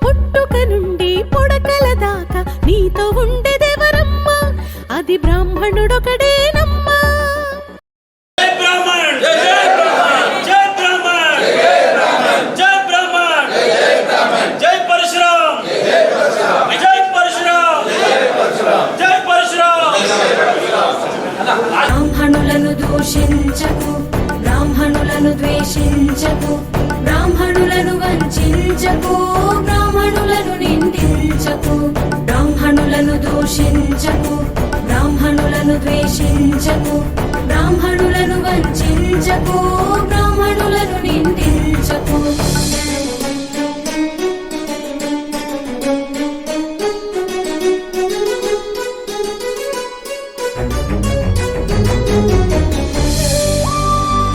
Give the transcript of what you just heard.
పుట్టుక నుండి పొడకల దాకా నీతో ఉండేదెవరమ్మా? అది బ్రాహ్మణుడొకడేనమ్మా. బ్రాహ్మణులను దూషించకు, బ్రాహ్మణులను ద్వేషించకు, బ్రాహ్మణులను వంచించకు, బ్రాహ్మణులను నిందించకు, బ్రాహ్మణులను దూషించకు, బ్రాహ్మణులను ద్వేషించకు,